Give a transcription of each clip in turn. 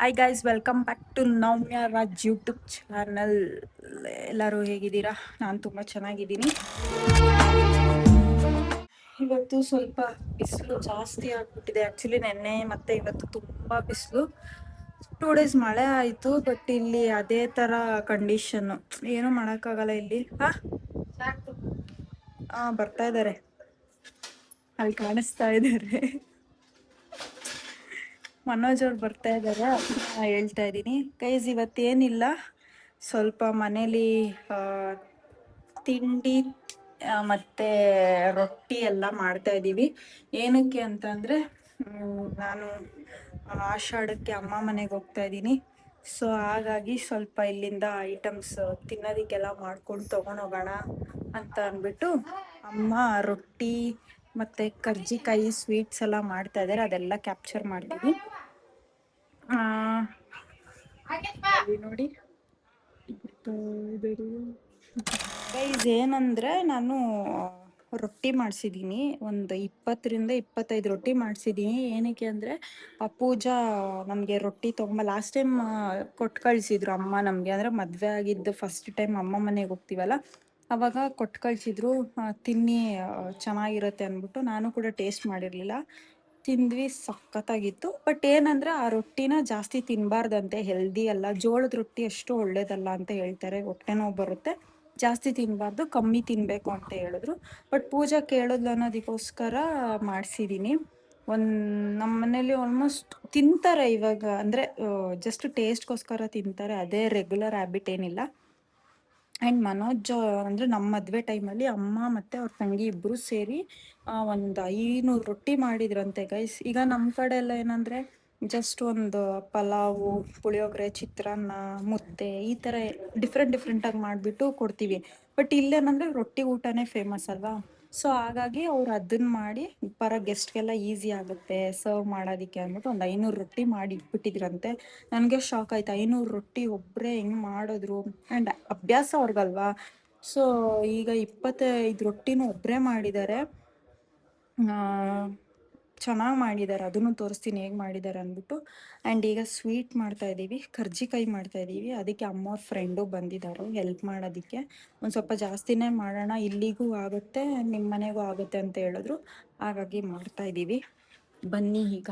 Hi guys, welcome back to Navya Raj YouTube channel. ಎಲ್ಲರೂ ಹೇಗಿದ್ದೀರಾ? ನಾನು ತುಂಬ ಚೆನ್ನಾಗಿದ್ದೀನಿ. ಇವತ್ತು ಸ್ವಲ್ಪ ಬಿಸಿಲು ಜಾಸ್ತಿ ಆಗ್ಬಿಟ್ಟಿದೆ. ಆ್ಯಕ್ಚುಲಿ ನೆನ್ನೆ ಮತ್ತು ಇವತ್ತು ತುಂಬ ಬಿಸಿಲು. 2 ಡೇಸ್ ಮಳೆ ಆಯಿತು, ಬಟ್ ಇಲ್ಲಿ ಅದೇ ಥರ ಕಂಡೀಷನ್ನು, ಏನೂ ಮಾಡೋಕ್ಕಾಗಲ್ಲ ಇಲ್ಲಿ. ಬರ್ತಾ ಇದ್ದಾರೆ, ಅಲ್ಲಿ ಕಾಣಿಸ್ತಾ ಇದ್ದಾರೆ. ಮನೋಜ್ ಅವ್ರು ಬರ್ತಾ ಇದ್ದಾರೆ, ಹೇಳ್ತಾ ಇದ್ದೀನಿ. ಗೈಸ್, ಇವತ್ತೇನಿಲ್ಲ, ಸ್ವಲ್ಪ ಮನೇಲಿ ತಿಂಡಿ ಮತ್ತು ರೊಟ್ಟಿ ಎಲ್ಲ ಮಾಡ್ತಾ ಇದ್ದೀವಿ. ಏನಕ್ಕೆ ಅಂತಂದರೆ ನಾನು ಆಷಾಢಕ್ಕೆ ಅಮ್ಮ ಮನೆಗೆ ಹೋಗ್ತಾ ಇದ್ದೀನಿ. ಸೊ ಹಾಗಾಗಿ ಸ್ವಲ್ಪ ಇಲ್ಲಿಂದ ಐಟಮ್ಸ್ ತಿನ್ನೋದಕ್ಕೆಲ್ಲ ಮಾಡ್ಕೊಂಡು ತೊಗೊಂಡೋಗೋಣ ಅಂತ ಅಂದ್ಬಿಟ್ಟು ಅಮ್ಮ ರೊಟ್ಟಿ ಮತ್ತು ಕರ್ಜಿಕಾಯಿ ಸ್ವೀಟ್ಸ್ ಎಲ್ಲ ಮಾಡ್ತಾ ಇದ್ದಾರೆ. ಅದೆಲ್ಲ ಕ್ಯಾಪ್ಚರ್ ಮಾಡ್ತೀವಿ. ನೋಡಿ ಗೈಸ್, ಏನಂದರೆ ನಾನು ರೊಟ್ಟಿ ಮಾಡಿಸಿದ್ದೀನಿ, ಒಂದು 20-25 ರೊಟ್ಟಿ ಮಾಡಿಸಿದ್ದೀನಿ. ಏನಕ್ಕೆ ಅಂದರೆ ಪೂಜಾ ನಮಗೆ ರೊಟ್ಟಿ ಲಾಸ್ಟ್ ಟೈಮ್ ಕೊಟ್ಟು ಕಳಿಸಿದ್ರು ಅಮ್ಮ ನಮಗೆ. ಅಂದರೆ ಮದುವೆ ಆಗಿದ್ದು ಫಸ್ಟ್ ಟೈಮ್ ಅಮ್ಮ ಮನೆಗೆ ಹೋಗ್ತೀವಲ್ಲ, ಆವಾಗ ಕೊಟ್ಟು ಕಳಿಸಿದ್ರು. ತಿನ್ನಿ, ಚೆನ್ನಾಗಿರುತ್ತೆ ಅಂದ್ಬಿಟ್ಟು. ನಾನು ಕೂಡ ಟೇಸ್ಟ್ ಮಾಡಿರಲಿಲ್ಲ, ತಿಂದ್ವಿ, ಸಖತ್ತಾಗಿತ್ತು. ಬಟ್ ಏನಂದರೆ ಆ ರೊಟ್ಟಿನ ಜಾಸ್ತಿ ತಿನ್ನಬಾರ್ದಂತೆ, ಹೆಲ್ದಿ ಅಲ್ಲ. ಜೋಳದ ರೊಟ್ಟಿ ಅಷ್ಟು ಒಳ್ಳೇದಲ್ಲ ಅಂತ ಹೇಳ್ತಾರೆ, ಹೊಟ್ಟೆ ನೋವು ಬರುತ್ತೆ, ಜಾಸ್ತಿ ತಿನ್ನಬಾರ್ದು, ಕಮ್ಮಿ ತಿನ್ನಬೇಕು ಅಂತ ಹೇಳಿದ್ರು. ಬಟ್ ಪೂಜಾ ಕೇಳಿದ್ಲು ಅನ್ನೋದಕ್ಕೋಸ್ಕರ ಮಾಡಿಸಿದ್ದೀನಿ. ನಮ್ಮ ಮನೇಲಿ ಆಲ್ಮೋಸ್ಟ್ ತಿಂತಾರೆ ಇವಾಗ, ಅಂದರೆ ಜಸ್ಟ್ ಟೇಸ್ಟ್ಗೋಸ್ಕರ ತಿಂತಾರೆ, ಅದೇ ರೆಗ್ಯುಲರ್ ಹ್ಯಾಬಿಟ್ ಏನಿಲ್ಲ. ಆ್ಯಂಡ್ ಮನೋಜ್ ಅಂದರೆ ನಮ್ಮ ಮದುವೆ ಟೈಮಲ್ಲಿ ಅಮ್ಮ ಮತ್ತು ಅವ್ರ ತಂಗಿ ಇಬ್ಬರು ಸೇರಿ ಒಂದು 500 ರೊಟ್ಟಿ ಮಾಡಿದ್ರಂತೆ ಗೈಸ್. ಈಗ ನಮ್ಮ ಕಡೆ ಎಲ್ಲ ಏನಂದರೆ ಜಸ್ಟ್ ಒಂದು ಪಲಾವು, ಪುಳಿಯೋಗರೆ, ಚಿತ್ರಾನ್ನ, ಮುದ್ದೆ, ಈ ಥರ ಡಿಫ್ರೆಂಟಾಗಿ ಮಾಡಿಬಿಟ್ಟು ಕೊಡ್ತೀವಿ. ಬಟ್ ಇಲ್ಲೇನಂದರೆ ರೊಟ್ಟಿ ಊಟನೇ ಫೇಮಸ್ ಅಲ್ವಾ. ಸೊ ಹಾಗಾಗಿ ಅವ್ರು ಅದನ್ನು ಮಾಡಿ ಬರೋ ಗೆಸ್ಟ್ಗೆಲ್ಲ ಈಸಿ ಆಗುತ್ತೆ ಸರ್ವ್ ಮಾಡೋದಕ್ಕೆ ಅಂದ್ಬಿಟ್ಟು ಒಂದು 500 ರೊಟ್ಟಿ ಮಾಡಿ ಇಟ್ಬಿಟ್ಟಿದ್ರಂತೆ. ನನಗೆ ಶಾಕ್ ಆಯ್ತು, 500 ರೊಟ್ಟಿ ಒಬ್ಬರೇ ಹೆಂಗೆ ಮಾಡಿದ್ರು. ಆ್ಯಂಡ್ ಅಭ್ಯಾಸ ಅವ್ರಿಗಲ್ವಾ. ಸೊ ಈಗ 25 ರೊಟ್ಟಿನೂ ಒಬ್ಬರೇ ಮಾಡಿದ್ದಾರೆ, ಚೆನ್ನಾಗಿ ಮಾಡಿದ್ದಾರೆ. ಅದನ್ನು ತೋರಿಸ್ತೀನಿ ಹೇಗೆ ಮಾಡಿದ್ದಾರೆ ಅಂದ್ಬಿಟ್ಟು. ಆ್ಯಂಡ್ ಈಗ ಸ್ವೀಟ್ ಮಾಡ್ತಾಯಿದ್ದೀವಿ, ಕರ್ಜಿಕಾಯಿ ಮಾಡ್ತಾಯಿದ್ದೀವಿ. ಅದಕ್ಕೆ ಅಮ್ಮವ್ರ ಫ್ರೆಂಡು ಬಂದಿದ್ದಾರೆ ಹೆಲ್ಪ್ ಮಾಡೋದಕ್ಕೆ. ಒಂದು ಸ್ವಲ್ಪ ಜಾಸ್ತಿನೇ ಮಾಡೋಣ, ಇಲ್ಲಿಗೂ ಆಗುತ್ತೆ ನಿಮ್ಮ ಮನೆಗೂ ಆಗುತ್ತೆ ಅಂತ ಹೇಳಿದ್ರು, ಹಾಗಾಗಿ ಮಾಡ್ತಾಯಿದ್ದೀವಿ. ಬನ್ನಿ ಈಗ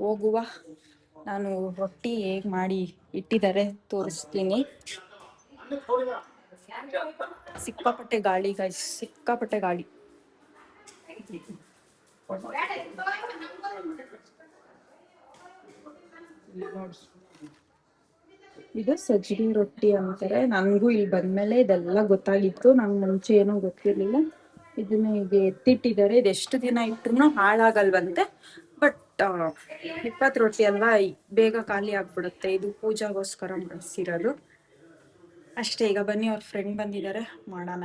ಹೋಗುವ. ನಾನು ರೊಟ್ಟಿ ಹೇಗೆ ಮಾಡಿ ಇಟ್ಟಿದ್ದಾರೆ ತೋರಿಸ್ತೀನಿ. ಸಿಕ್ಕಾಪಟ್ಟೆ ಗಾಳಿ ಗೈಸ್, ಸಿಕ್ಕಾಪಟ್ಟೆ ಗಾಳಿ. ಇದು ಸಜ್ಜಿ ರೊಟ್ಟಿ ಅಂತಾರೆ. ನನಗೂ ಇಲ್ಲಿ ಬಂದಮೇಲೆ ಇದೆಲ್ಲ ಗೊತ್ತಾಗಿತ್ತು, ನಂಗೆ ಮುಂಚೆ ಏನೂ ಗೊತ್ತಿರಲಿಲ್ಲ. ಇದನ್ನ ಈಗ ಎತ್ತಿಟ್ಟಿದ್ದಾರೆ, ಇದು ಎಷ್ಟು ದಿನ ಇಟ್ಟರು ಹಾಳಾಗಲ್ವಂತೆ. ಬಟ್ 20 ರೊಟ್ಟಿ ಅಲ್ವಾ, ಬೇಗ ಖಾಲಿ ಆಗ್ಬಿಡುತ್ತೆ. ಇದು ಪೂಜಾಗೋಸ್ಕರ ಮಾಡಿಸಿರೋದು ಅಷ್ಟೇ. ಈಗ ಬನ್ನಿ, ಅವ್ರ ಫ್ರೆಂಡ್ ಬಂದಿದ್ದಾರೆ, ಮಾಡೋಣ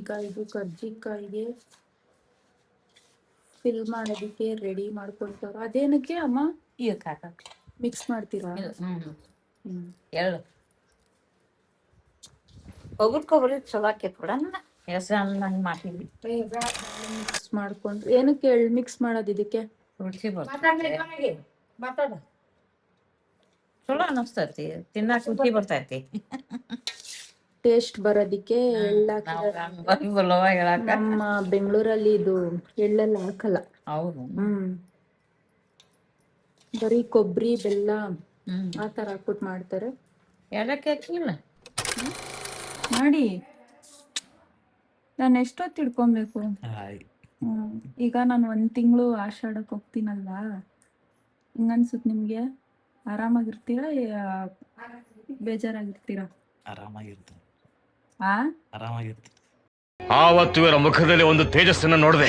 ಈಗ ಇದು ಕರ್ಜಿಕಾಯಿಗೆ ಫಿಲ್ ಮಾಡೋದಕ್ಕೆ ರೆಡಿ ಮಾಡ್ಕೊಳ್ತಾರ. ಅದೇನಕ್ಕೆ ಅಮ್ಮ ಇದಕ್ಕೆ ಹಾಕಕ್ಕೆ ಮಿಕ್ಸ್ ಮಾಡ್ತೀರಾ? ಎಳ್ಳು ಕೊಬ್ಬರಿ ಚಲೋ ಆಕೈತಿ ಕೂಡ ಹೆಸರು ನಂಗೆ ಮಾಡಿದ್ವಿ. ಮಿಕ್ಸ್ ಮಾಡ್ಕೊಂಡು ಏನಕ್ಕೆ ಎಳ್ಳು ಮಿಕ್ಸ್ ಮಾಡೋದು? ಇದಕ್ಕೆ ರುಚಿ ಬರ್ತೈತಿ, ಚಲೋ ಅನಿಸ್ತೈತಿ, ತಿನ್ನಕ್ಕೆ ರುಚಿ ಬರ್ತೈತಿ. ಟೇಸ್ಟ್ ಬರೋದಿಕ್ಕೆ ನಮ್ಮ ಬೆಂಗಳೂರಲ್ಲಿ ಇದು ಎಳ್ಳೆಲ್ಲ ಹಾಕಲ್ಲ. ಹೌದು, ಬರೀ ಕೊಬ್ಬರಿ, ಬೆಲ್ಲ ಆ ಥರ ಹಾಕ್ಬಿಟ್ಟು ಮಾಡ್ತಾರೆ. ಏಲಕ್ಕಿ ಹಾಕಿಲ್ಲ ಮಾಡಿ. ನಾನು ಎಷ್ಟೊತ್ತು ತಿಳ್ಕೊಬೇಕು? ಈಗ ನಾನು 1 ತಿಂಗಳು ಆಷಾಢಕ್ಕೆ ಹೋಗ್ತೀನಲ್ಲ, ಹಿಂಗನ್ಸುತ್ತೆ ನಿಮಗೆ? ಆರಾಮಾಗಿರ್ತೀರಾ, ಬೇಜಾರಾಗಿರ್ತೀರಾ? ಆರಾಮಾಗಿರ್ತೀನಿ. ಆವತ್ತು ಇವರ ಮುಖದಲ್ಲಿ ಒಂದು ತೇಜಸ್ಸನ್ನು ನೋಡಿದೆ,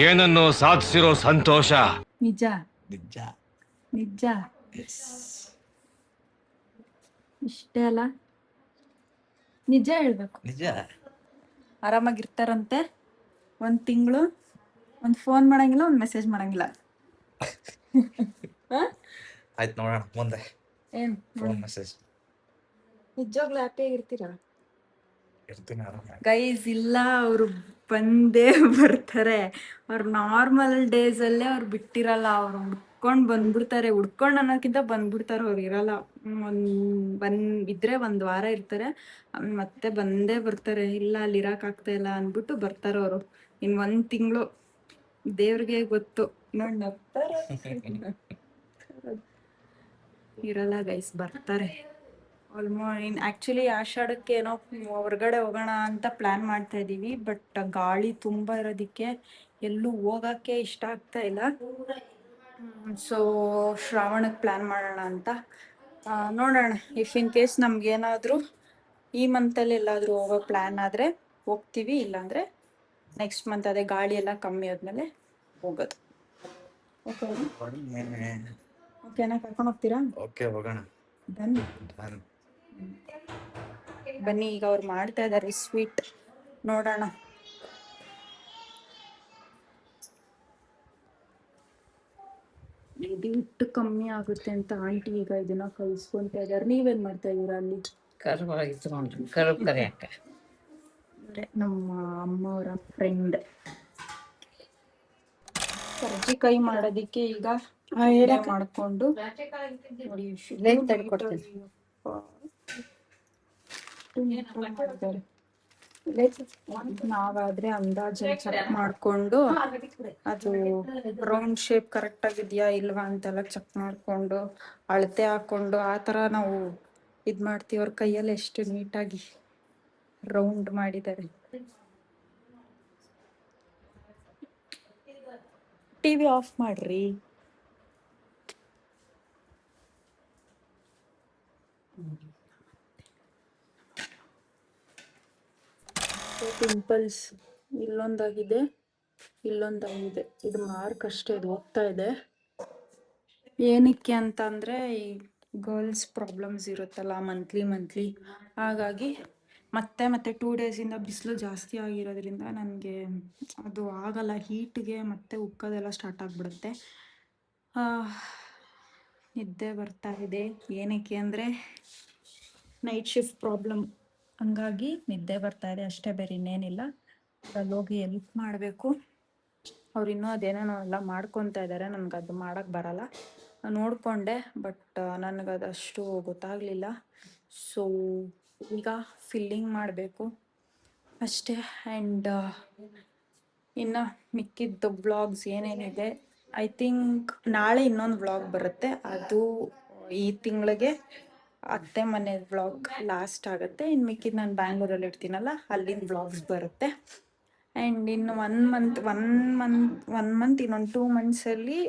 ಏನನ್ನು ಸಾಧಿಸಿರೋ ಸಂತೋಷ. ನಿಜ ನಿಜ ನಿಜ, ಇಷ್ಟೇ ಅಲ್ಲ, ನಿಜ ಹೇಳ್ಬೇಕು. ನಿಜ. ಆರಾಮಾಗಿರ್ತಾರಂತೆ 1 ತಿಂಗಳು. ಒಂದು ಫೋನ್ ಮಾಡಂಗಿಲ್ಲ, ಒಂದು ಮೆಸೇಜ್ ಮಾಡಂಗಿಲ್ಲ. ಆಯ್ತು, ನೋಡೋಣ ಮುಂದೆ ಏನು ಫೋನ್ ಮೆಸೇಜ್. ನಿಜವಾಗ್ಲೂ ಹ್ಯಾಪಿಯಾಗಿರ್ತೀರಾ? ಇರ್ತೀನಿ ಆರಾಮಾಗಿ. ಗೈಸ್ ಇಲ್ಲ, ಅವರು ಬಂದೇ ಬರ್ತಾರೆ. ಅವ್ರು ನಾರ್ಮಲ್ ಡೇಸಲ್ಲೇ ಅವ್ರು ಬಿಟ್ಟಿರಲ್ಲ, ಅವ್ರು ಬಂದ್ಬಿಡ್ತಾರೆ. ಹುಡ್ಕೊಂಡ್ ಅನ್ನೋಕ್ಕಿಂತ ಬಂದ್ಬಿಡ್ತಾರೆ, ಅವ್ರು ಇರಲ್ಲ. ಇದ್ರೆ ಒಂದ್ ವಾರ ಇರ್ತಾರೆ, ಮತ್ತೆ ಬಂದೇ ಬರ್ತಾರೆ. ಇಲ್ಲ ಅಲ್ಲಿ ಆಗ್ತಾ ಇಲ್ಲ ಅಂದ್ಬಿಟ್ಟು ಬರ್ತಾರೆ ಅವರು. ಇನ್ 1 ತಿಂಗಳು ದೇವ್ರಿಗೆ ಗೊತ್ತು. ನೋಡ್ ನಗ್ತಾರೆ. ಇರಲ್ಲ ಗೈಸ್, ಬರ್ತಾರೆ. ಆಕ್ಚುಲಿ ಆಷಾಢಕ್ಕೆ ಏನೋ ಹೊರಗಡೆ ಹೋಗೋಣ ಅಂತ ಪ್ಲಾನ್ ಮಾಡ್ತಾ ಇದೀವಿ, ಬಟ್ ಗಾಳಿ ತುಂಬಾ ಇರೋದಿಕ್ಕೆ ಎಲ್ಲೂ ಹೋಗಕ್ಕೆ ಇಷ್ಟ ಆಗ್ತಾ ಇಲ್ಲ. ಸೊ ಶ್ರಾವಣಕ್ಕೆ ಪ್ಲಾನ್ ಮಾಡೋಣ ಅಂತ. ನೋಡೋಣ, ಇಫ್ ಇನ್ ಕೇಸ್ ನಮ್ಗೇನಾದ್ರೂ ಈ ಮಂತಲ್ಲಿ ಎಲ್ಲಾದ್ರೂ ಹೋಗೋ ಪ್ಲಾನ್ ಆದ್ರೆ ಹೋಗ್ತೀವಿ, ಇಲ್ಲಾಂದ್ರೆ ನೆಕ್ಸ್ಟ್ ಮಂತ್ ಅದೇ ಗಾಳಿ ಎಲ್ಲ ಕಮ್ಮಿ ಆದ್ಮೇಲೆ ಹೋಗೋದು. ಓಕೆನಾ? ಕರ್ಕೊಂಡು ಹೋಗ್ತೀರಾ? ಓಕೆ, ಹೋಗೋಣ. ಬನ್ನಿ Done. ಬನ್ನಿ. ಈಗ ಅವ್ರು ಮಾಡ್ತಾ ಇದಾರೆ ಸ್ವೀಟ್, ನೋಡೋಣ. ಇದು ಹಿಟ್ಟು ಕಮ್ಮಿ ಆಗುತ್ತೆ ಅಂತ ಆಂಟಿ ಈಗ ಇದನ್ನ ಕಲಿಸ್ಕೊಂತ ಇದಾರೆ. ನೀವೇನ್ ಮಾಡ್ತಾ ಇದೀರಾ ಅಲ್ಲಿ? ಕರ್ವ ಇಟ್ಕೊಂಡ್ರು ಕರುಬ್ ಕರಿಯಕ್ಕ. ನಮ್ಮ ಅಮ್ಮವರ ಫ್ರೆಂಡ್ ಕರ್ಜಿಕಾಯಿ ಮಾಡೋದಿಕ್ಕೆ ಈಗ ಮಾಡ್ಕೊಂಡು ನೋಡಿ ನಾವಾದ್ರೆ ಅಂದಾಜು ಚೆಕ್ ಮಾಡ್ಕೊಂಡು ಅದು ರೌಂಡ್ ಶೇಪ್ ಕರೆಕ್ಟ್ ಆಗಿದ್ಯಾ ಇಲ್ವಾ ಅಂತೆಲ್ಲ ಚೆಕ್ ಮಾಡ್ಕೊಂಡು ಅಳತೆ ಹಾಕೊಂಡು ಆ ತರ ನಾವು ಇದ್ ಮಾಡ್ತೀವಿ. ಅವ್ರ ಕೈಯಲ್ಲಿ ಎಷ್ಟು ನೀಟಾಗಿ ರೌಂಡ್ ಮಾಡಿದ್ದಾರೆ. ಟಿವಿ ಆಫ್ ಮಾಡ್ರಿ. ಪಿಂಪಲ್ಸ್ ಇಲ್ಲೊಂದಾಗಿದೆ, ಇಲ್ಲೊಂದಾಗಿದೆ. ಇದು ಮಾರ್ಕ್ ಅಷ್ಟೇ, ಇದು ಹೋಗ್ತಾ ಇದೆ. ಏನಕ್ಕೆ ಅಂತ ಅಂದ್ರೆ ಈ ಗರ್ಲ್ಸ್ ಪ್ರಾಬ್ಲಮ್ಸ್ ಇರುತ್ತಲ್ಲ ಮಂತ್ಲಿ, ಹಾಗಾಗಿ ಮತ್ತೆ 2 ಡೇಸಿಂದ ಬಿಸಿಲು ಜಾಸ್ತಿ ಆಗಿರೋದ್ರಿಂದ ನನಗೆ ಅದು ಆಗಲ್ಲ. ಹೀಟ್ಗೆ ಮತ್ತೆ ಉಕ್ಕೋದೆಲ್ಲ ಸ್ಟಾರ್ಟ್ ಆಗಿಬಿಡುತ್ತೆ. ನಿದ್ದೆ ಬರ್ತಾ ಇದೆ. ಏನಕ್ಕೆ ಅಂದರೆ ನೈಟ್ ಶಿಫ್ಟ್ ಪ್ರಾಬ್ಲಮ್, ಹಂಗಾಗಿ ನಿದ್ದೆ ಬರ್ತಾ ಇದೆ ಅಷ್ಟೇ, ಬೇರೆ ಇನ್ನೇನಿಲ್ಲ. ಅಲ್ಲಿ ಹೋಗಿ ಹೆಲ್ಪ್ ಮಾಡಬೇಕು. ಅವ್ರು ಇನ್ನೂ ಅದೇನೇನೋ ಎಲ್ಲ ಮಾಡ್ಕೊತಾ ಇದ್ದಾರೆ, ನನಗೆ ಅದು ಮಾಡೋಕ್ಕೆ ಬರಲ್ಲ. ನೋಡಿಕೊಂಡೆ, ಬಟ್ ನನಗದಷ್ಟು ಗೊತ್ತಾಗಲಿಲ್ಲ. ಸೊ ಈಗ ಫಿಲ್ಲಿಂಗ್ ಮಾಡಬೇಕು ಅಷ್ಟೇ. ಆ್ಯಂಡ್ ಇನ್ನು ಮಿಕ್ಕಿದ್ದು ವ್ಲಾಗ್ಸ್ ಏನೇನಿದೆ, ಐ ಥಿಂಕ್ ನಾಳೆ ಇನ್ನೊಂದು ವ್ಲಾಗ್ ಬರುತ್ತೆ. ಅದು ಈ ತಿಂಗಳಿಗೆ ಅತ್ತೆ ಮನೆ ವ್ಲಾಗ್ ಲಾಸ್ಟ್ ಆಗುತ್ತೆ. ಇನ್ನು ಮಿಕ್ಕಿದ್ದು ನಾನು ಬ್ಯಾಂಗ್ಳೂರಲ್ಲಿ ಇರ್ತೀನಲ್ಲ, ಅಲ್ಲಿಂದ ವ್ಲಾಗ್ಸ್ ಬರುತ್ತೆ. ಆ್ಯಂಡ್ ಇನ್ನು 1 ಮಂತ್ ಇನ್ನೊಂದು 2 ಮಂತ್ಸಲ್ಲಿ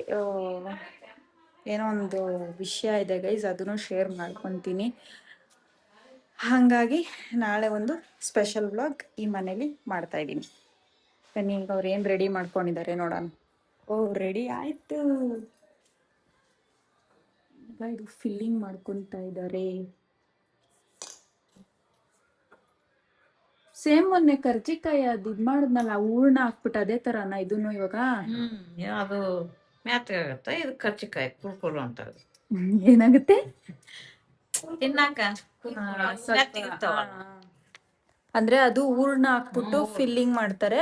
ಏನೋ ಒಂದು ವಿಷಯ ಇದೆ ಗೈಸ್, ಅದನ್ನು ಶೇರ್ ಮಾಡ್ಕೊತೀನಿ. ಹಾಗಾಗಿ ನಾಳೆ ಒಂದು ಸ್ಪೆಷಲ್ ವ್ಲಾಗ್ ಈ ಮನೇಲಿ ಮಾಡ್ತಾ ಇದ್ದೀನಿ. ಬನ್ನಿ, ಈಗ ಅವ್ರು ಏನು ರೆಡಿ ಮಾಡ್ಕೊಂಡಿದ್ದಾರೆ ನೋಡೋಣ. ಓ, ರೆಡಿ ಆಯಿತು. ಈಗ ಇದು ಫಿಲ್ಲಿಂಗ್ ಮಾಡ್ಕೊತಾ ಇದ್ದಾರೆ. ಸೇಮ್ ಮೊನ್ನೆ ಕರ್ಜಿಕಾಯಿ ಅದು ಇದು ಮಾಡಿದ್ನಲ್ಲ, ಹೂರ್ಣ ಹಾಕ್ಬಿಟ್ಟು ಅದೇ ಥರನ ಇದನ್ನು ಇವಾಗ? ಅದು ಮ್ಯಾತ್ಗಾಗತ್ತೆ, ಇದು ಕರ್ಚಿಕಾಯಿ ಕುರ್ಕುರು ಅಂತ. ಏನಾಗುತ್ತೆ? ತಿನ್ನಾಕ ಅಂದ್ರೆ ಅದು ಹೂರ್ಣ ಹಾಕ್ಬಿಟ್ಟು ಫಿಲ್ಲಿಂಗ್ ಮಾಡ್ತಾರೆ.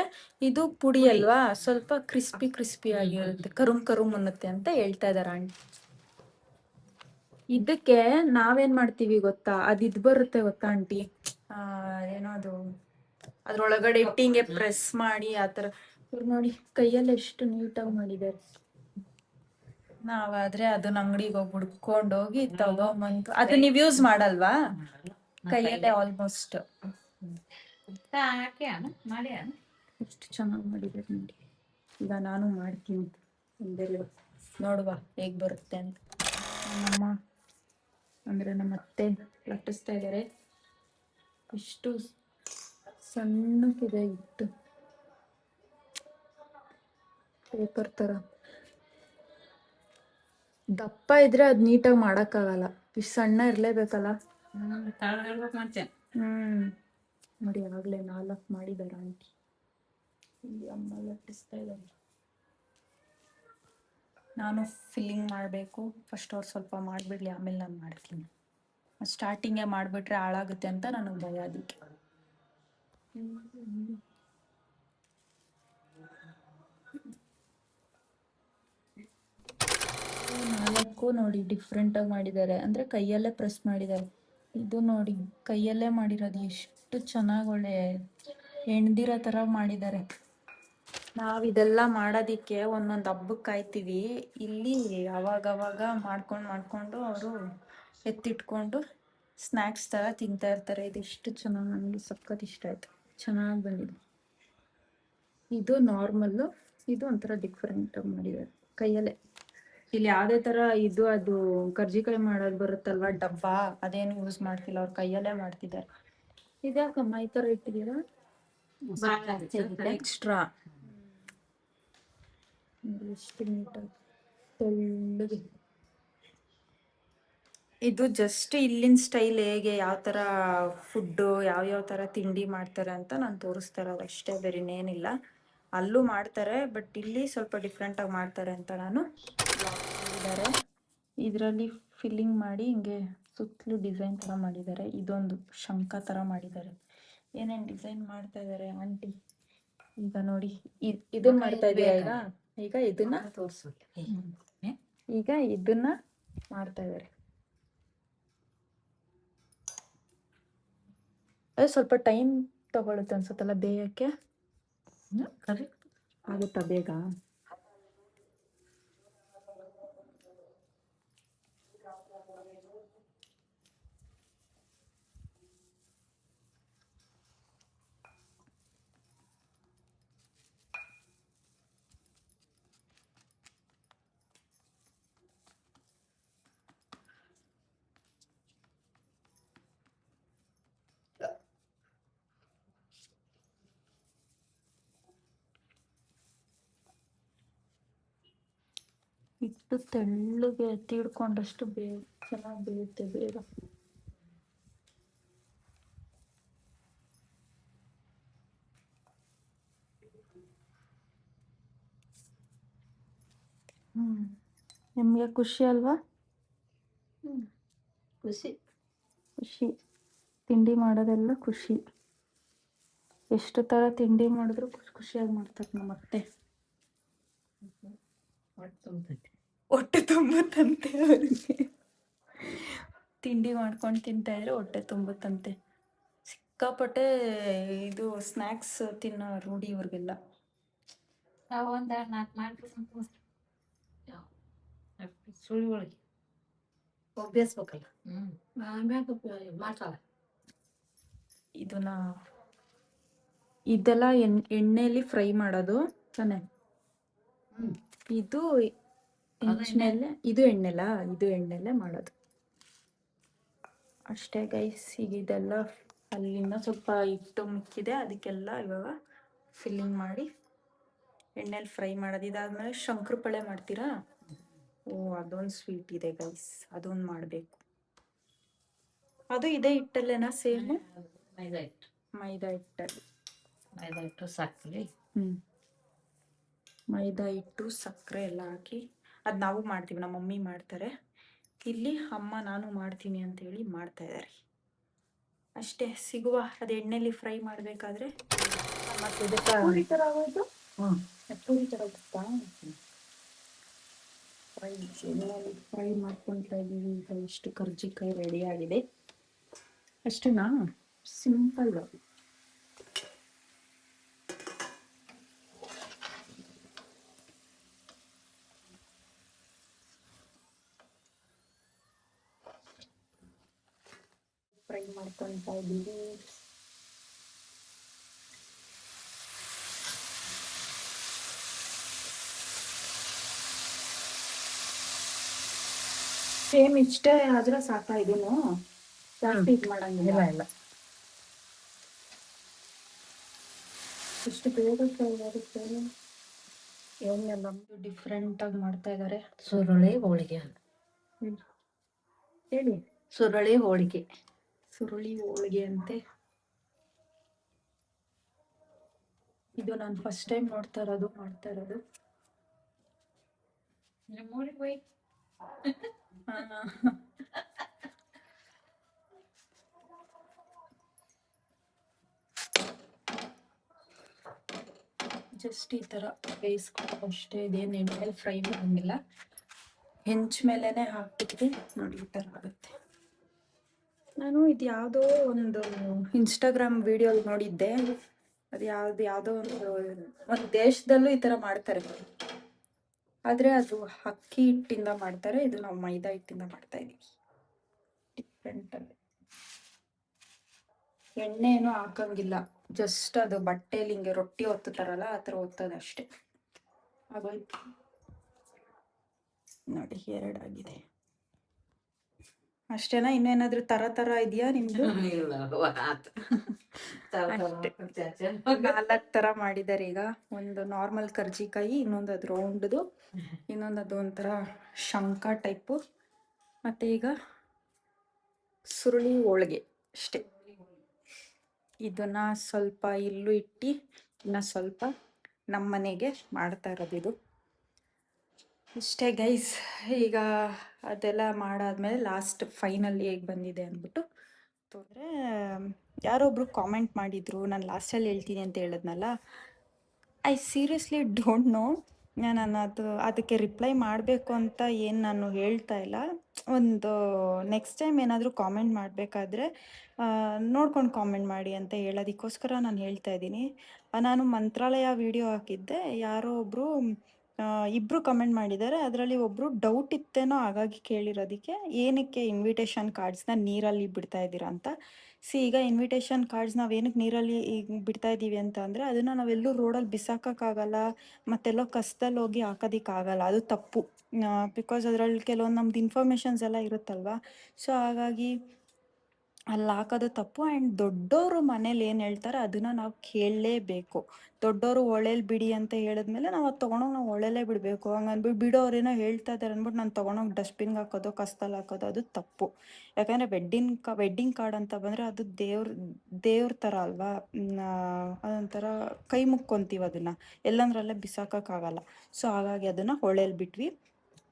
ಇದು ಪುಡಿ ಅಲ್ವಾ, ಸ್ವಲ್ಪ ಕ್ರಿಸ್ಪಿ ಆಗಿರುತ್ತೆ, ಕರುಮ್ ಅನ್ನತ್ತೆ ಅಂತ ಹೇಳ್ತಾ ಇದಾರೆ ಆಂಟಿ. ಇದಕ್ಕೆ ನಾವೇನ್ ಮಾಡ್ತೀವಿ ಗೊತ್ತಾ, ಇದು ಬರುತ್ತೆ ಗೊತ್ತಾ ಆಂಟಿ, ಏನೋ ಅದು ಅದ್ರೊಳಗಡೆ ಇಟ್ಟಿಂಗೆ ಪ್ರೆಸ್ ಮಾಡಿ ಆತರ. ಇವ್ರು ನೋಡಿ ಕೈಯಲ್ಲಿ ಎಷ್ಟು ನೀಟಾಗಿ ಮಾಡಿದ್ದಾರೆ. ನಾವಾದ್ರೆ ಅದನ್ನ ಅಂಗಡಿಗೆ ಹೋಗಿ ಹುಡ್ಕೊಂಡೋಗಿ ತಗೊಂಬಂದು, ಅದು ನೀವ್ ಯೂಸ್ ಮಾಡಲ್ವಾ? ಕೈಯಲ್ಲೇ ಆಲ್ಮೋಸ್ಟ್ ಮಾಡಿ ಎಷ್ಟು ಚೆನ್ನಾಗಿ ಮಾಡಿದ್ದಾರೆ ನೋಡಿ. ಈಗ ನಾನು ಮಾಡ್ತೀನಿ, ನೋಡುವ ಹೇಗ್ ಬರುತ್ತೆ ಅಂತ. ನಮ್ಮಮ್ಮ ಅಂದ್ರೆ ನಮ್ಮ ಅತ್ತೆ ಲಟ್ಟಿಸ್ತಾ ಇದ್ದಾರೆ. ಇಷ್ಟು ಸಣ್ಣಕ್ಕಿದೆ ಇಟ್ಟು, ಪೇಪರ್ ತರ. ದಪ್ಪ ಇದ್ರೆ ಅದ್ ನೀಟಾಗಿ ಮಾಡಕ್ಕಾಗಲ್ಲ, ಇಷ್ಟು ಸಣ್ಣ ಇರ್ಲೇಬೇಕಲ್ಲ. ನೋಡಿ ಆಗ್ಲೇ 4 ಮಾಡಿದಾರ ಆಂಟಿ. ಇಲ್ಲಿ ಅಮ್ಮ ಲಟ್ಟಿಸ್ತಾ ಇದ್ದಾರೆ. ನಾನು ಫಿಲ್ಲಿಂಗ್ ಮಾಡಬೇಕು. ಫಸ್ಟ್ ಅವ್ರು ಸ್ವಲ್ಪ ಮಾಡಿಬಿಡ್ಲಿ, ಆಮೇಲೆ ನಾನು ಮಾಡ್ತೀನಿ. ಸ್ಟಾರ್ಟಿಂಗೇ ಮಾಡಿಬಿಟ್ರೆ ಹಾಳಾಗುತ್ತೆ ಅಂತ ನನಗೆ ಭಯ. ಅದಕ್ಕೆ ಇದಕ್ಕೂ ನೋಡಿ ಡಿಫ್ರೆಂಟಾಗಿ ಮಾಡಿದ್ದಾರೆ, ಅಂದರೆ ಕೈಯಲ್ಲೇ ಪ್ರೆಸ್ ಮಾಡಿದ್ದಾರೆ. ಇದು ನೋಡಿ ಕೈಯಲ್ಲೇ ಮಾಡಿರೋದು ಎಷ್ಟು ಚೆನ್ನಾಗಿ ಒಳ್ಳೆ ಎಣ್ದಿರೋ ಥರ ಮಾಡಿದ್ದಾರೆ. ನಾವು ಇದೆಲ್ಲ ಮಾಡೋದಕ್ಕೆ ಒಂದೊಂದು ಹಬ್ಬಕ್ಕೆ ಕಾಯ್ತೀವಿ. ಇಲ್ಲಿ ಅವಾಗವಾಗ ಮಾಡ್ಕೊಂಡು ಅವರು ಎತ್ತಿಟ್ಕೊಂಡು ಸ್ನ್ಯಾಕ್ಸ್ ಥರ ತಿಂತಾ ಇರ್ತಾರೆ. ಇದು ಎಷ್ಟು ಚೆನ್ನಾಗಿ, ನನಗೆ ಸಖತ್ ಇಷ್ಟ ಆಯಿತು, ಚೆನ್ನಾಗಿ ಬಂದಿದೆ. ಇದು ನಾರ್ಮಲ್ಲು, ಇದು ಒಂಥರ ಡಿಫ್ರೆಂಟಾಗಿ ಮಾಡಿದ್ದಾರೆ ಕೈಯಲ್ಲೇ. ಇಲ್ಲಿ ಯಾವುದೇ ಥರ ಇದು ಅದು ಕರ್ಜಿಕಾಯಿ ಮಾಡೋದು ಬರುತ್ತಲ್ವ ಡಬ್ಬ, ಅದೇನು ಯೂಸ್ ಮಾಡ್ತಿಲ್ಲ, ಅವ್ರು ಕೈಯಲ್ಲೇ ಮಾಡ್ತಿದ್ದಾರೆ. ಇದ್ಯಾಕಮ್ಮ ಈ ಥರ ಇಟ್ಟಿದ್ದೀರಾ? ಎಕ್ಸ್ಟ್ರಾ ಎಷ್ಟು ನೀಟಾಗಿ ತೆಳ್ಳಗೆ. ಇದು ಜಸ್ಟ್ ಇಲ್ಲಿನ ಸ್ಟೈಲ್, ಹೇಗೆ ಯಾವ ಥರ ಫುಡ್ಡು ಯಾವ್ಯಾವ ಥರ ತಿಂಡಿ ಮಾಡ್ತಾರೆ ಅಂತ ನಾನು ತೋರಿಸ್ತಾ ಇರೋದು ಅಷ್ಟೇ, ಬೇರೆ ಇನ್ನೇನಿಲ್ಲ. ಅಲ್ಲೂ ಮಾಡ್ತಾರೆ, ಬಟ್ ಇಲ್ಲಿ ಸ್ವಲ್ಪ ಡಿಫ್ರೆಂಟಾಗಿ ಮಾಡ್ತಾರೆ ಅಂತ ನಾನು ಮಾಡಿದ್ದಾರೆ. ಇದರಲ್ಲಿ ಫಿಲ್ಲಿಂಗ್ ಮಾಡಿ ಹಿಂಗೆ ಸುತ್ತಲೂ ಡಿಸೈನ್ ಥರ ಮಾಡಿದ್ದಾರೆ. ಇದೊಂದು ಶಂಖ ಥರ ಮಾಡಿದ್ದಾರೆ. ಏನೇನು ಡಿಸೈನ್ ಮಾಡ್ತಾ ಇದ್ದಾರೆ ಆಂಟಿ. ಈಗ ನೋಡಿ ಇದನ್ನ ಮಾಡ್ತಾ ಇದ್ದೀರಾ ಈಗ ಇದನ್ನ ತೋರಿಸು. ಈಗ ಇದನ್ನ ಮಾಡ್ತಾ ಇದ್ದಾರೆ. ಅದು ಸ್ವಲ್ಪ ಟೈಮ್ ತಗೊಳುತ್ತೆ ಅನ್ಸುತ್ತಲ್ಲ ಬೇಯಕ್ಕೆ. ಕರೆಕ್ಟ್ ಆಗುತ್ತಾ ಬೇಗ? ಹಿಟ್ಟು ತೆಳ್ಳಗೆ ತೀಡ್ಕೊಂಡಷ್ಟು ಬೇಗ ಚೆನ್ನಾಗಿ ಬೇಯುತ್ತೆ ಬೇಗ. ನಿಮಗೆ ಖುಷಿ ಅಲ್ವಾ? ಖುಷಿ ಖುಷಿ. ತಿಂಡಿ ಮಾಡೋದೆಲ್ಲ ಖುಷಿ. ಎಷ್ಟು ಥರ ತಿಂಡಿ ಮಾಡಿದ್ರು ಖುಷಿಯಾಗಿ ಮಾಡ್ತಾರೆ ನಮ್ಮ ಅತ್ತೆ. ಹೊಟ್ಟೆ ತುಂಬುತ್ತಂತೆ ಅವ್ರಿಗೆ. ತಿಂಡಿ ಮಾಡ್ಕೊಂಡು ತಿಂತಾ ಇದ್ರೆ ಹೊಟ್ಟೆ ತುಂಬುತ್ತಂತೆ. ಸಿಕ್ಕಾಪಟ್ಟೆ ಇದು ಸ್ನ್ಯಾಕ್ಸ್ ತಿನ್ನೋ ರೂಢಿ ಇವ್ರಿಗೆಲ್ಲ. ನಾವು ಒಂದೆರಡು 4 ಮಾಡ್ಬೇಕು ಸುಳಿ ಒಳಗೆ ಒಬ್ಬೇಸ್ಬೇಕಲ್ಲ. ಮಾಡ್ತಾಳೆ ಇದನ್ನ ಇದೆಲ್ಲ ಎಣ್ಣೆಯಲ್ಲಿ ಫ್ರೈ ಮಾಡೋದು ತಾನೆ. ಇದು ಎಣ್ಣೆಲೆ, ಇದು ಎಣ್ಣೆಲ್ಲ, ಇದು ಎಣ್ಣೆಲೆ ಮಾಡೋದು ಅಷ್ಟೇ ಗೈಸ್. ಈಗ ಇದೆಲ್ಲ ಅಲ್ಲಿಂದ ಸ್ವಲ್ಪ ಹಿಟ್ಟು ಮಿಕ್ಕಿದೆ, ಅದಕ್ಕೆಲ್ಲ ಇವಾಗ ಫಿಲ್ಲಿಂಗ್ ಮಾಡಿ ಎಣ್ಣೆಲಿ ಫ್ರೈ ಮಾಡೋದು. ಇದಾದ್ಮೇಲೆ ಶಂಕರಪಳೆ ಮಾಡ್ತೀರಾ? ಓ, ಅದೊಂದು ಸ್ವೀಟ್ ಇದೆ ಗೈಸ್, ಅದೊಂದು ಮಾಡಬೇಕು. ಅದು ಇದೇ ಹಿಟ್ಟಲ್ಲೇನಾ ಸೇಮ್? ಮೈದಾ ಹಿಟ್ಟು. ಮೈದಾ ಹಿಟ್ಟಲ್ಲಿ ಮೈದಾ ಹಿಟ್ಟು ಸಕ್ಕರೆ. ಮೈದಾ ಹಿಟ್ಟು ಸಕ್ಕರೆ ಎಲ್ಲ ಹಾಕಿ ಅದು ನಾವು ಮಾಡ್ತೀವಿ, ನಮ್ಮ ಮಮ್ಮಿ ಮಾಡ್ತಾರೆ. ಇಲ್ಲಿ ಅಮ್ಮ ನಾನು ಮಾಡ್ತೀನಿ ಅಂತೇಳಿ ಮಾಡ್ತಾ ಇದ್ದಾರೆ ಅಷ್ಟೇ. ಸಿಗುವ ಅದು ಎಣ್ಣೆಲಿ ಫ್ರೈ ಮಾಡಬೇಕಾದ್ರೆ ಪೂರಿ ಥರ ಆಗೋದು. ಪೂರಿ ಥರ ಗೊತ್ತಾ? ಎಣ್ಣೆಲಿ ಫ್ರೈ ಮಾಡ್ಕೊಳ್ತಾ ಇದ್ದೀವಿ. ಈಗ ಇಷ್ಟು ಕರ್ಜಿಕಾಯಿ ರೆಡಿ ಆಗಿದೆ. ಅಷ್ಟೇನಾ? ಸಿಂಪಲ್. ಫ್ರೈ ಮಾಡ್ಕೊಳ್ತಾ ಇದ್ದೀವಿ. ಸೇಮ್ ಇಷ್ಟೇ ಆದ್ರೆ ಸಾಕಾ? ಇದನ್ನು ಜಾಸ್ತಿ ಇದು ಮಾಡಂಗಿಲ್ಲ. ಇಲ್ಲ ಇಷ್ಟು ಬೇಗ ಆಗುತ್ತೆ. ಏನೆಲ್ಲ ಡಿಫ್ರೆಂಟ್ ಆಗಿ ಮಾಡ್ತಾ ಇದ್ದಾರೆ. ಸುರುಳಿ ಹೋಳಿಗೆ ಅಂತ ಹೇಳಿ. ಸುರುಳಿ ಹೋಳಿಗೆ. ಸುರುಳಿ ಹೋಳಿಗೆ ಅಂತೆ. ಇದು ನಾನು ಫಸ್ಟ್ ಟೈಮ್ ನೋಡ್ತಾ ಇರೋದು, ಮಾಡ್ತಾ ಇರೋದು. ಜಸ್ಟ್ ಈ ಥರ ಬೇಯಿಸ್ಕೊಂಡು ಅಷ್ಟೇ. ಇದೇನು ಎಣ್ಣೆಲಿ ಫ್ರೈ ಮಾಡಂಗಿಲ್ಲ. ಹೆಂಚ್ ಮೇಲೆನೆ ಹಾಕ್ಬಿಟ್ಟು ನೋಡಿ ಈ ಥರ ಆಗುತ್ತೆ. ನಾನು ಇದು ಯಾವುದೋ ಒಂದು ಇನ್ಸ್ಟಾಗ್ರಾಮ್ ವಿಡಿಯೋ ನೋಡಿದ್ದೆ. ಅದು ಯಾವುದೋ ಒಂದು ದೇಶದಲ್ಲೂ ಈ ಥರ ಮಾಡ್ತಾರೆ, ಆದರೆ ಅದು ಅಕ್ಕಿ ಹಿಟ್ಟಿಂದ ಮಾಡ್ತಾರೆ. ಇದು ನಾವು ಮೈದಾ ಹಿಟ್ಟಿಂದ ಮಾಡ್ತಾ ಇದೀವಿ. ಡಿಫ್ರೆಂಟಲ್ಲಿ ಎಣ್ಣೆ ಏನೂ ಹಾಕಂಗಿಲ್ಲ, ಜಸ್ಟ್ ಅದು ಬಟ್ಟೆಲಿ ಹಿಂಗೆ ರೊಟ್ಟಿ ಒತ್ತುತ್ತಾರಲ್ಲ ಆ ಥರ ಒತ್ತೋದು ಅಷ್ಟೇ. ಆಗೋಯ್ತು ನೋಡಿ, 2 ಆಗಿದೆ ಅಷ್ಟೇನಾ? ಇನ್ನೇನಾದ್ರೂ ತರ ಇದೆಯಾ ನಿಮ್ದು? ಇಲ್ಲ ಆತು. ಅಷ್ಟೇ. 4 ಥರ ಮಾಡಿದ್ದಾರೆ ಈಗ. ಒಂದು ನಾರ್ಮಲ್ ಕರ್ಜಿಕಾಯಿ, ಇನ್ನೊಂದು ಅದು ರೌಂಡ್ದು, ಇನ್ನೊಂದು ಅದು ಒಂಥರ ಶಂಕ ಟೈಪು, ಮತ್ತು ಈಗ ಸುರುಳಿ ಹೋಳಿಗೆ ಅಷ್ಟೇ. ಇದನ್ನ ಸ್ವಲ್ಪ ಇಲ್ಲೂ ಇಟ್ಟು ಇನ್ನು ಸ್ವಲ್ಪ ನಮ್ಮ ಮನೆಗೆ ಮಾಡ್ತಾ ಇರೋದು ಇದು. ಇಷ್ಟೇ ಗೈಸ್. ಈಗ ಅದೆಲ್ಲ ಮಾಡಾದ್ಮೇಲೆ ಲಾಸ್ಟ್ ಫೈನಲ್ ಹೇಗೆ ಬಂದಿದೆ ಅಂದ್ಬಿಟ್ಟು ತೋದ್ರೆ, ಯಾರೊಬ್ರು ಕಾಮೆಂಟ್ ಮಾಡಿದ್ರು, ನಾನು ಲಾಸ್ಟಲ್ಲಿ ಹೇಳ್ತೀನಿ ಅಂತ ಹೇಳಿದ್ನಲ್ಲ. I seriously don't know. ನಾನು ಅದಕ್ಕೆ ರಿಪ್ಲೈ ಮಾಡಬೇಕು ಅಂತ ಏನು ನಾನು ಹೇಳ್ತಾ ಇಲ್ಲ. ಒಂದು ನೆಕ್ಸ್ಟ್ ಟೈಮ್ ಏನಾದರೂ ಕಾಮೆಂಟ್ ಮಾಡಬೇಕಾದ್ರೆ ನೋಡ್ಕೊಂಡು ಕಾಮೆಂಟ್ ಮಾಡಿ ಅಂತ ಹೇಳೋದಕ್ಕೋಸ್ಕರ ನಾನು ಹೇಳ್ತಾ ಇದ್ದೀನಿ. ನಾನು ಮಂತ್ರಾಲಯ ವಿಡಿಯೋ ಹಾಕಿದ್ದೆ, ಯಾರೋ ಒಬ್ಬರು 2 ಕಮೆಂಟ್ ಮಾಡಿದ್ದಾರೆ. ಅದರಲ್ಲಿ ಒಬ್ಬರು ಡೌಟ್ ಇತ್ತೇನೋ, ಹಾಗಾಗಿ ಕೇಳಿರೋದಕ್ಕೆ ಏನಕ್ಕೆ ಇನ್ವಿಟೇಷನ್ ಕಾರ್ಡ್ಸ್ನ ನೀರಲ್ಲಿ ಬಿಡ್ತಾ ಇದ್ದೀರಾ ಅಂತ. ಈಗ ಇನ್ವಿಟೇಷನ್ ಕಾರ್ಡ್ಸ್ ನಾವು ಏನಕ್ಕೆ ನೀರಲ್ಲಿ ಈಗ ಬಿಡ್ತಾ ಇದ್ದೀವಿ ಅಂತ ಅಂದರೆ, ಅದನ್ನು ನಾವೆಲ್ಲೂ ರೋಡಲ್ಲಿ ಬಿಸಾಕೋಕ್ಕಾಗಲ್ಲ, ಮತ್ತೆಲ್ಲೋ ಕಸದಲ್ಲಿ ಹೋಗಿ ಹಾಕೋದಕ್ಕಾಗಲ್ಲ, ಅದು ತಪ್ಪು. ಬಿಕಾಸ್ ಅದರಲ್ಲಿ ಕೆಲವೊಂದು ನಮ್ದು ಇನ್ಫಾರ್ಮೇಷನ್ಸ್ ಎಲ್ಲ ಇರುತ್ತಲ್ವ. ಸೊ ಹಾಗಾಗಿ ಅಲ್ಲಿ ಹಾಕೋದು ತಪ್ಪು. ಆ್ಯಂಡ್ ದೊಡ್ಡವರು ಮನೇಲಿ ಏನು ಹೇಳ್ತಾರೆ ಅದನ್ನು ನಾವು ಕೇಳಲೇಬೇಕು. ದೊಡ್ಡವರು ಹೊಳೇಲಿ ಬಿಡಿ ಅಂತ ಹೇಳಿದ್ಮೇಲೆ ನಾವು ಅದು ತೊಗೊಂಡೋಗಿ ನಾವು ಹೊಳೆಲೇ ಬಿಡಬೇಕು. ಹಂಗಂದ್ಬಿಟ್ಟು ಬಿಡೋರೇನೋ ಹೇಳ್ತಾ ಇದ್ದಾರೆ ಅಂದ್ಬಿಟ್ಟು ನಾನು ತೊಗೊಂಡೋಗಿ ಡಸ್ಟ್ಬಿನ್ಗೆ ಹಾಕೋದು, ಕಸದಲ್ಲಿ ಹಾಕೋದು, ಅದು ತಪ್ಪು. ಯಾಕಂದರೆ ವೆಡ್ಡಿಂಗ್ ಕಾರ್ಡ್ ಅಂತ ಬಂದರೆ ಅದು ದೇವ್ರ ಥರ ಅಲ್ವಾ. ಅದೊಂಥರ ಕೈ ಮುಕ್ಕೊಂತೀವಿ ಅದನ್ನು, ಎಲ್ಲಂದ್ರಲ್ಲೇ ಬಿಸಾಕೋಕ್ಕಾಗಲ್ಲ. ಸೊ ಹಾಗಾಗಿ ಅದನ್ನು ಹೊಳೇಲಿ ಬಿಟ್ವಿ.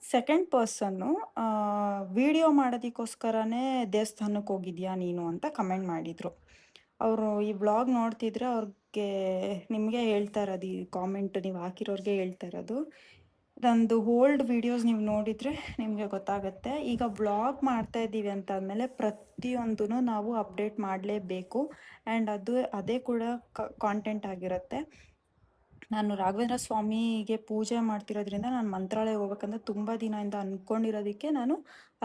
ಸೆಕೆಂಡ್ ಪರ್ಸನ್ನು ವಿಡಿಯೋ ಮಾಡೋದಕ್ಕೋಸ್ಕರನೇ ದೇವಸ್ಥಾನಕ್ಕೆ ಹೋಗಿದ್ಯಾ ನೀನು ಅಂತ ಕಮೆಂಟ್ ಮಾಡಿದರು. ಅವರು ಈ ವ್ಲಾಗ್ ನೋಡ್ತಿದ್ರೆ ನಿಮಗೆ ಹೇಳ್ತಾ ಇರೋದು, ಈ ಕಾಮೆಂಟ್ ನೀವು ಹಾಕಿರೋರಿಗೆ ಹೇಳ್ತಾ ಇರೋದು. ನಂದು ಓಲ್ಡ್ ವಿಡಿಯೋಸ್ ನೀವು ನೋಡಿದರೆ ನಿಮಗೆ ಗೊತ್ತಾಗುತ್ತೆ. ಈಗ ವ್ಲಾಗ್ ಮಾಡ್ತಾ ಇದ್ದೀವಿ ಅಂತ ಅಂದಮೇಲೆ ಪ್ರತಿಯೊಂದೂ ನಾವು ಅಪ್ಡೇಟ್ ಮಾಡಲೇಬೇಕು. ಆ್ಯಂಡ್ ಅದೇ ಕೂಡ ಕಾಂಟೆಂಟ್ ಆಗಿರುತ್ತೆ. ನಾನು ರಾಘವೇಂದ್ರ ಸ್ವಾಮಿಗೆ ಪೂಜೆ ಮಾಡ್ತಿರೋದ್ರಿಂದ ನಾನು ಮಂತ್ರಾಲಯ ಹೋಗ್ಬೇಕಂತ ತುಂಬ ದಿನದಿಂದ ಅಂದ್ಕೊಂಡಿರೋದಕ್ಕೆ ನಾನು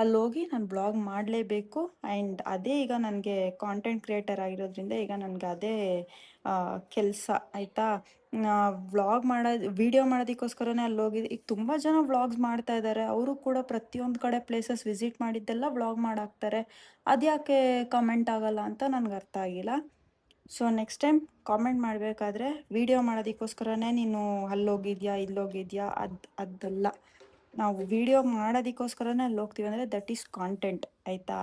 ಅಲ್ಲೋಗಿ ನಾನು ವ್ಲಾಗ್ ಮಾಡಲೇಬೇಕು. ಆ್ಯಂಡ್ ಅದೇ ಈಗ ನನಗೆ ಕಾಂಟೆಂಟ್ ಕ್ರಿಯೇಟರ್ ಆಗಿರೋದ್ರಿಂದ ಈಗ ನನಗೆ ಅದೇ ಕೆಲಸ ಆಯಿತಾ. ವಿಡಿಯೋ ಮಾಡೋದಕ್ಕೋಸ್ಕರನೇ ಅಲ್ಲೋಗಿದ್ದು. ಈಗ ತುಂಬ ಜನ ವ್ಲಾಗ್ಸ್ ಮಾಡ್ತಾ ಇದ್ದಾರೆ, ಅವರು ಕೂಡ ಪ್ರತಿಯೊಂದು ಕಡೆ ಪ್ಲೇಸಸ್ ವಿಸಿಟ್ ಮಾಡಿದ್ದೆಲ್ಲ ವ್ಲಾಗ್ ಮಾಡಾಕ್ತಾರೆ. ಅದ್ಯಾಕೆ ಕಮೆಂಟ್ ಆಗಲ್ಲ ಅಂತ ನನಗೆ ಅರ್ಥ ಆಗಿಲ್ಲ. ಸೊ ನೆಕ್ಸ್ಟ್ ಟೈಮ್ ಕಾಮೆಂಟ್ ಮಾಡಬೇಕಾದ್ರೆ ವಿಡಿಯೋ ಮಾಡೋದಕ್ಕೋಸ್ಕರನೇ ನೀನು ಅಲ್ಲೋಗಿದ್ಯಾ ಇಲ್ಲೋಗಿದ್ಯಾ ಅದಲ್ಲ. ನಾವು ವಿಡಿಯೋ ಮಾಡೋದಕ್ಕೋಸ್ಕರನೇ ಅಲ್ಲಿ ಹೋಗ್ತೀವಿ ಅಂದರೆ ದಟ್ ಈಸ್ ಕಾಂಟೆಂಟ್ ಆಯಿತಾ.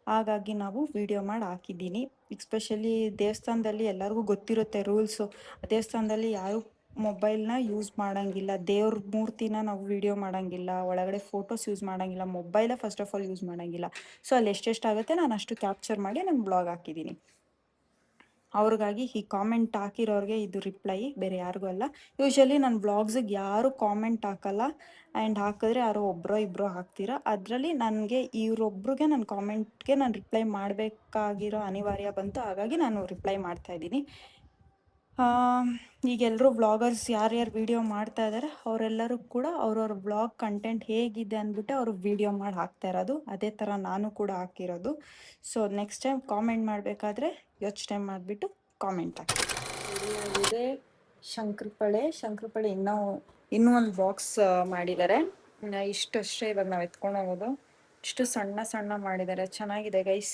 ಹಾಗಾಗಿ ನಾವು ವಿಡಿಯೋ ಮಾಡಿ ಹಾಕಿದ್ದೀನಿ. ಎಸ್ಪೆಷಲಿ ದೇವಸ್ಥಾನದಲ್ಲಿ ಎಲ್ಲರಿಗೂ ಗೊತ್ತಿರುತ್ತೆ ರೂಲ್ಸು. ದೇವಸ್ಥಾನದಲ್ಲಿ ಯಾರು ಮೊಬೈಲ್ನ ಯೂಸ್ ಮಾಡೋಂಗಿಲ್ಲ, ದೇವ್ರ ಮೂರ್ತಿನ ನಾವು ವಿಡಿಯೋ ಮಾಡೋಂಗಿಲ್ಲ, ಒಳಗಡೆ ಫೋಟೋಸ್ ಯೂಸ್ ಮಾಡೋಂಗಿಲ್ಲ, ಮೊಬೈಲೇ ಫಸ್ಟ್ ಆಫ್ ಆಲ್ ಯೂಸ್ ಮಾಡೋಂಗಿಲ್ಲ. ಸೊ ಅಲ್ಲಿ ಎಷ್ಟೆಷ್ಟಾಗುತ್ತೆ ನಾನು ಅಷ್ಟು ಕ್ಯಾಪ್ಚರ್ ಮಾಡಿ ನಾನು ಬ್ಲಾಗ್ ಹಾಕಿದ್ದೀನಿ. ಅವ್ರಿಗಾಗಿ ಈ ಕಾಮೆಂಟ್ ಹಾಕಿರೋರಿಗೆ ಇದು ರಿಪ್ಲೈ, ಬೇರೆ ಯಾರಿಗೂ ಅಲ್ಲ. ಯೂಶ್ವಲಿ ನನ್ನ ವ್ಲಾಗ್ಸಿಗೆ ಯಾರೂ ಕಾಮೆಂಟ್ ಹಾಕಲ್ಲ. ಆ್ಯಂಡ್ ಹಾಕಿದ್ರೆ ಯಾರೋ ಒಬ್ಬರೋ ಇಬ್ಬರೋ ಹಾಕ್ತೀರಾ. ಅದರಲ್ಲಿ ನನಗೆ ಇವರೊಬ್ರಿಗೆ ನನ್ನ ಕಾಮೆಂಟ್ಗೆ ನಾನು ರಿಪ್ಲೈ ಮಾಡಬೇಕಾಗಿರೋ ಅನಿವಾರ್ಯ ಬಂತು. ಹಾಗಾಗಿ ನಾನು ರಿಪ್ಲೈ ಮಾಡ್ತಾಯಿದ್ದೀನಿ. ಈಗ ಎಲ್ಲರೂ ವ್ಲಾಗರ್ಸ್ ಯಾರ್ಯಾರು ವಿಡಿಯೋ ಮಾಡ್ತಾ ಇದ್ದಾರೆ ಅವರೆಲ್ಲರೂ ಕೂಡ ಅವ್ರವ್ರ ವ್ಲಾಗ್ ಕಂಟೆಂಟ್ ಹೇಗಿದೆ ಅಂದ್ಬಿಟ್ಟು ಅವರು ವಿಡಿಯೋ ಮಾಡಿ ಹಾಕ್ತಾ ಇರೋದು. ಅದೇ ಥರ ನಾನು ಕೂಡ ಹಾಕಿರೋದು. ಸೊ ನೆಕ್ಸ್ಟ್ ಟೈಮ್ ಕಾಮೆಂಟ್ ಮಾಡಬೇಕಾದ್ರೆ ಯೋಚನೆ ಮಾಡಿಬಿಟ್ಟು ಕಾಮೆಂಟ್ ಹಾಕಿ. ಇದೆ ಶಂಕರಪಳೆ ಇನ್ನೂ ಒಂದು ಬಾಕ್ಸ್ ಮಾಡಿದ್ದಾರೆ. ಇಷ್ಟಷ್ಟೇ ಇವಾಗ ನಾವು ಎತ್ಕೊಂಡು ಹೋಗೋದು. ಇಷ್ಟು ಸಣ್ಣ ಸಣ್ಣ ಮಾಡಿದ್ದಾರೆ, ಚೆನ್ನಾಗಿದೆ ಗೈಸ್.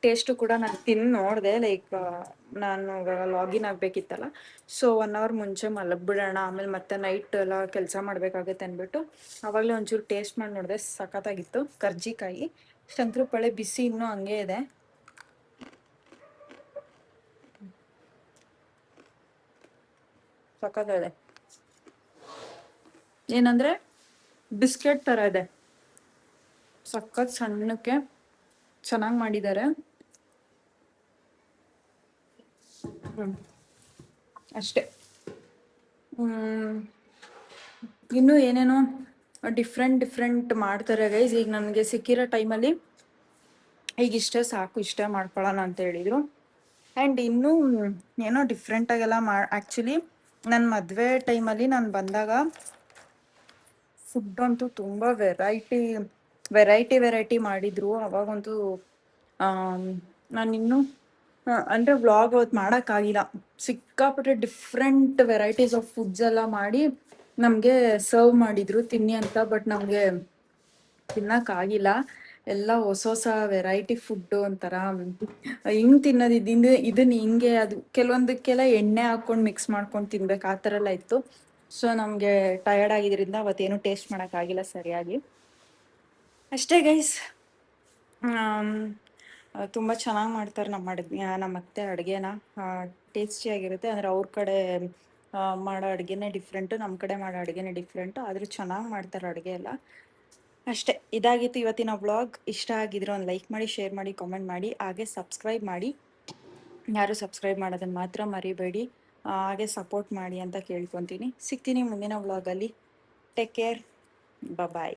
ಟೇಸ್ಟು ಕೂಡ ನಾನು ತಿಂದು ನೋಡಿದೆ. ಲೈಕ್ ನಾನು ಲಾಗಿನ್ ಆಗಬೇಕಿತ್ತಲ್ಲ, ಸೊ 1 hour ಮುಂಚೆ ಮಲಗಿಬಿಡೋಣ, ಆಮೇಲೆ ಮತ್ತೆ ನೈಟ್ ಎಲ್ಲ ಕೆಲಸ ಮಾಡಬೇಕಾಗುತ್ತೆ ಅಂದ್ಬಿಟ್ಟು ಆವಾಗಲೇ ಒಂಚೂರು ಟೇಸ್ಟ್ ಮಾಡಿ ನೋಡಿದೆ. ಸಖತ್ತಾಗಿತ್ತು ಕರ್ಜಿಕಾಯಿ. ಶಂಕರಪಳೆ ಬಿಸಿ ಇನ್ನೂ ಹಂಗೆ ಇದೆ. ಸಖತ್ತಾಗಿದೆ. ಏನಂದರೆ ಬಿಸ್ಕೆಟ್ ಥರ ಇದೆ, ಸಖತ್ ಸಣ್ಣಕ್ಕೆ ಚೆನ್ನಾಗಿ ಮಾಡಿದ್ದಾರೆ. ಅಷ್ಟೇ. ಇನ್ನೂ ಏನೇನೋ ಡಿಫ್ರೆಂಟ್ ಮಾಡ್ತಾರೆ ಗೈಸ್. ಈಗ ನನಗೆ ಸಿಕ್ಕಿರೋ ಟೈಮಲ್ಲಿ ಈಗ ಇಷ್ಟೇ ಸಾಕು, ಇಷ್ಟೇ ಮಾಡ್ಕೊಳ್ಳೋಣ ಅಂತ ಹೇಳಿದರು. ಆ್ಯಂಡ್ ಇನ್ನೂ ಏನೋ ಡಿಫ್ರೆಂಟಾಗೆಲ್ಲ ಆ್ಯಕ್ಚುಲಿ ನನ್ನ ಮದುವೆ ಟೈಮಲ್ಲಿ ನಾನು ಬಂದಾಗ ಫುಡ್ ಅಂತೂ ತುಂಬ ವೆರೈಟಿ ಮಾಡಿದರು. ಅವಾಗಂತೂ ನಾನಿನ್ನೂ ಅಂದರೆ ವ್ಲಾಗ್ ಅವತ್ತು ಮಾಡೋಕ್ಕಾಗಿಲ್ಲ. ಸಿಕ್ಕಾಪಟ್ಟೆ ಡಿಫ್ರೆಂಟ್ ವೆರೈಟೀಸ್ ಆಫ್ ಫುಡ್ಸ್ ಎಲ್ಲ ಮಾಡಿ ನಮಗೆ ಸರ್ವ್ ಮಾಡಿದರು ತಿನ್ನಿ ಅಂತ. ಬಟ್ ನಮಗೆ ತಿನ್ನೋಕ್ಕಾಗಿಲ್ಲ. ಎಲ್ಲ ಹೊಸ ವೆರೈಟಿ ಫುಡ್ಡು ಒಂಥರ ಹಿಂಗೆ ತಿನ್ನೋದು ಇದನ್ನ ಹಿಂಗೆ, ಅದು ಕೆಲವೊಂದಕ್ಕೆಲ್ಲ ಎಣ್ಣೆ ಹಾಕ್ಕೊಂಡು ಮಿಕ್ಸ್ ಮಾಡ್ಕೊಂಡು ತಿನ್ಬೇಕು, ಆ ಥರ ಎಲ್ಲ ಇತ್ತು. ಸೊ ನಮಗೆ ಟಯರ್ಡ್ ಆಗಿದ್ದರಿಂದ ಅವತ್ತೇನು ಟೇಸ್ಟ್ ಮಾಡೋಕ್ಕಾಗಿಲ್ಲ ಸರಿಯಾಗಿ. ಅಷ್ಟೇ ಗೈಸ್. ತುಂಬ ಚೆನ್ನಾಗಿ ಮಾಡ್ತಾರೆ ನಮ್ಮ ಅತ್ತೆ ಅಡುಗೆನ. ಟೇಸ್ಟಿಯಾಗಿರುತ್ತೆ. ಅಂದರೆ ಅವ್ರ ಕಡೆ ಮಾಡೋ ಅಡುಗೆನೇ ಡಿಫ್ರೆಂಟು, ನಮ್ಮ ಕಡೆ ಮಾಡೋ ಅಡುಗೆನೇ ಡಿಫ್ರೆಂಟು. ಆದರೂ ಚೆನ್ನಾಗಿ ಮಾಡ್ತಾರೆ ಅಡುಗೆ ಎಲ್ಲ. ಅಷ್ಟೇ, ಇದಾಗಿತ್ತು ಇವತ್ತಿನ ವ್ಲಾಗ್. ಇಷ್ಟ ಆಗಿದ್ರೆ ಒಂದು ಲೈಕ್ ಮಾಡಿ, ಶೇರ್ ಮಾಡಿ, ಕಾಮೆಂಟ್ ಮಾಡಿ, ಹಾಗೆ ಸಬ್ಸ್ಕ್ರೈಬ್ ಮಾಡಿ. ಯಾರು ಸಬ್ಸ್ಕ್ರೈಬ್ ಮಾಡೋದನ್ನು ಮಾತ್ರ ಮರಿಬೇಡಿ. ಹಾಗೆ ಸಪೋರ್ಟ್ ಮಾಡಿ ಅಂತ ಕೇಳ್ಕೊತೀನಿ. ಸಿಗ್ತೀನಿ ಮುಂದಿನ ವ್ಲಾಗಲ್ಲಿ. ಟೇಕ್ ಕೇರ್, ಬಾಯ್.